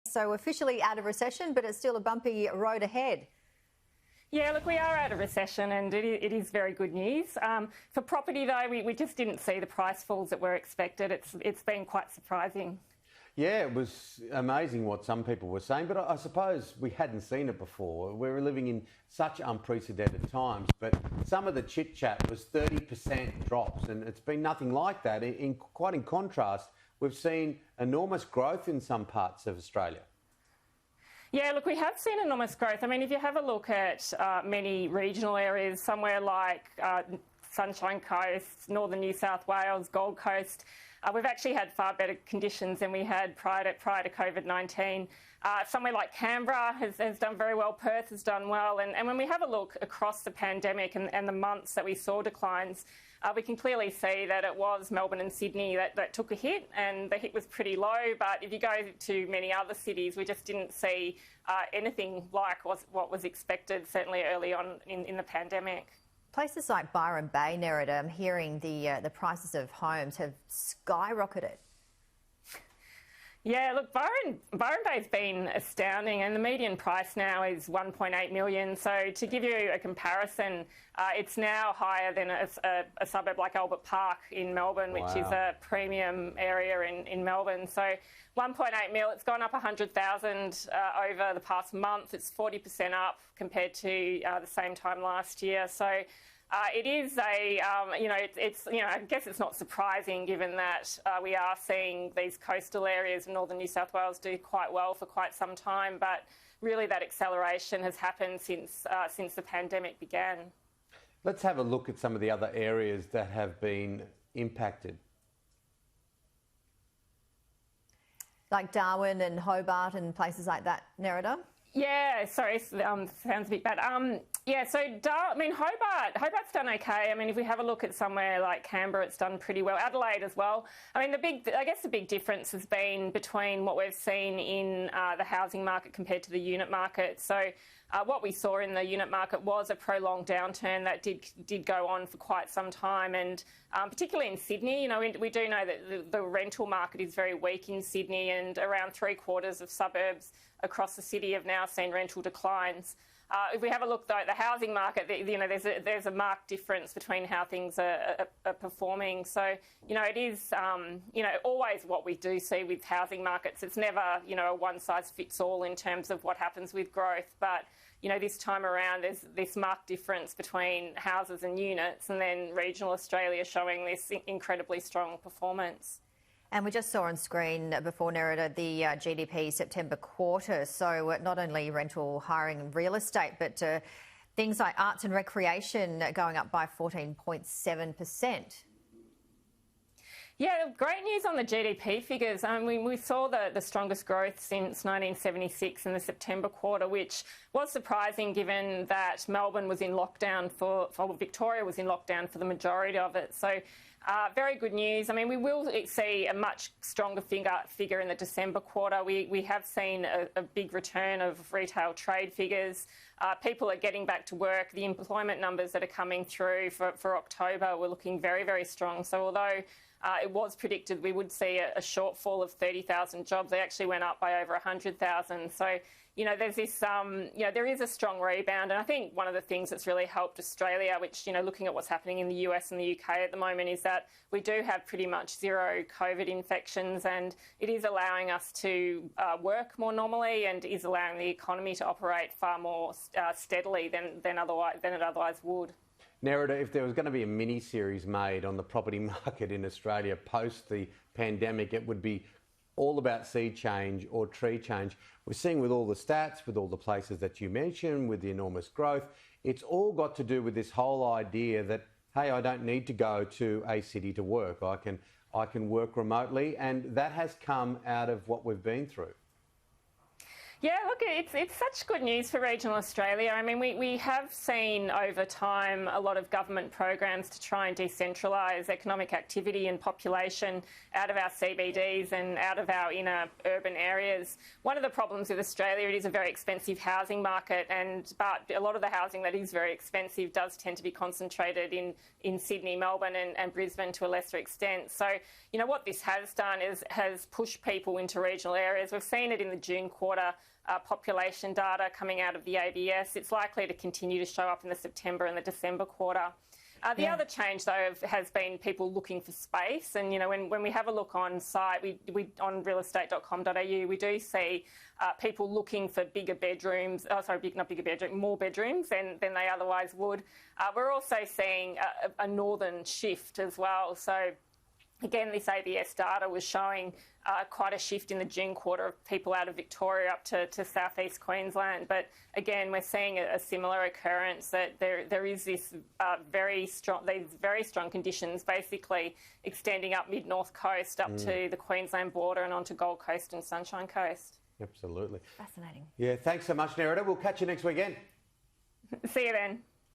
So officially out of recession, but it's still a bumpy road ahead. Yeah, look, we are out of recession and it is very good news. For property, though, we just didn't see the price falls that were expected. It's been quite surprising. Yeah, it was amazing what some people were saying, but I suppose we hadn't seen it before. We were living in such unprecedented times, but some of the chit-chat was 30% drops, and it's been nothing like that. Quite in contrast, we've seen enormous growth in some parts of Australia. Yeah, look, we have seen enormous growth. I mean, if you have a look at many regional areas, somewhere like Sunshine Coast, northern New South Wales, Gold Coast, we've actually had far better conditions than we had prior to COVID-19. Somewhere like Canberra has done very well, Perth has done well, and when we have a look across the pandemic and the months that we saw declines, we can clearly see that it was Melbourne and Sydney that took a hit, and the hit was pretty low. But if you go to many other cities, we just didn't see anything like what was expected, certainly early on in the pandemic. Places like Byron Bay, Nerida, I'm hearing the prices of homes have skyrocketed. Yeah, look, Byron Bay's been astounding, and the median price now is 1.8 million. So to give you a comparison, it's now higher than a suburb like Albert Park in Melbourne, which is a premium area in Melbourne. So 1.8 mil, it's gone up 100,000 over the past month. It's 40% up compared to the same time last year. So it is I guess it's not surprising given that we are seeing these coastal areas in northern New South Wales do quite well for quite some time, but really that acceleration has happened since the pandemic began. Let's have a look at some of the other areas that have been impacted. Like Darwin and Hobart and places like that, Nerida? Yeah, sorry, sounds a bit bad. Yeah, so Hobart's done okay. I mean, if we have a look at somewhere like Canberra, it's done pretty well. Adelaide as well. I mean, the big difference has been between what we've seen in the housing market compared to the unit market. So what we saw in the unit market was a prolonged downturn that did go on for quite some time, and particularly in Sydney, we do know that the rental market is very weak in Sydney, and around 3/4 of suburbs across the city have now seen rental declines. If we have a look, though, at the housing market, there's a marked difference between how things are performing. So, it is, always what we do see with housing markets. It's never, a one-size-fits-all in terms of what happens with growth. But, this time around, there's this marked difference between houses and units, and then regional Australia showing this incredibly strong performance. And we just saw on screen before, Nerida, the GDP September quarter. So not only rental, hiring and real estate, but things like arts and recreation going up by 14.7%. Yeah, great news on the GDP figures. We saw the strongest growth since 1976 in the September quarter, which was surprising given that Melbourne was in lockdown Victoria was in lockdown for the majority of it. So very good news. I mean, we will see a much stronger figure in the December quarter. We have seen a big return of retail trade figures. People are getting back to work. The employment numbers that are coming through for October were looking very, very strong. So although it was predicted we would see a shortfall of 30,000 jobs, they actually went up by over 100,000. So, there's this, there is a strong rebound. And I think one of the things that's really helped Australia, which, looking at what's happening in the US and the UK at the moment, is that we do have pretty much zero COVID infections, and it is allowing us to work more normally and is allowing the economy to operate far more steadily than it otherwise would. Nerida, if there was going to be a mini-series made on the property market in Australia post the pandemic, it would be all about sea change or tree change. We're seeing with all the stats, with all the places that you mentioned, with the enormous growth, it's all got to do with this whole idea that, hey, I don't need to go to a city to work. I can work remotely, and that has come out of what we've been through. Yeah, look, it's such good news for regional Australia. I mean, we have seen over time a lot of government programs to try and decentralise economic activity and population out of our CBDs and out of our inner urban areas. One of the problems with Australia, it is a very expensive housing market, but a lot of the housing that is very expensive does tend to be concentrated in Sydney, Melbourne and Brisbane to a lesser extent. So, you know, what this has done is has pushed people into regional areas. We've seen it in the June quarter population data coming out of the ABS. It's likely to continue to show up in the September and the December quarter. The other change, though, has been people looking for space. And, you know, when we have a look on site, we on realestate.com.au, we do see people looking for bigger bedrooms, more bedrooms than they otherwise would. We're also seeing a northern shift as well. So, again, this ABS data was showing quite a shift in the June quarter of people out of Victoria up to southeast Queensland. But again, we're seeing a similar occurrence, that there is this these very strong conditions basically extending up mid-north coast up to the Queensland border and onto Gold Coast and Sunshine Coast. Absolutely. Fascinating. Yeah, thanks so much, Nerida. We'll catch you next weekend. See you then.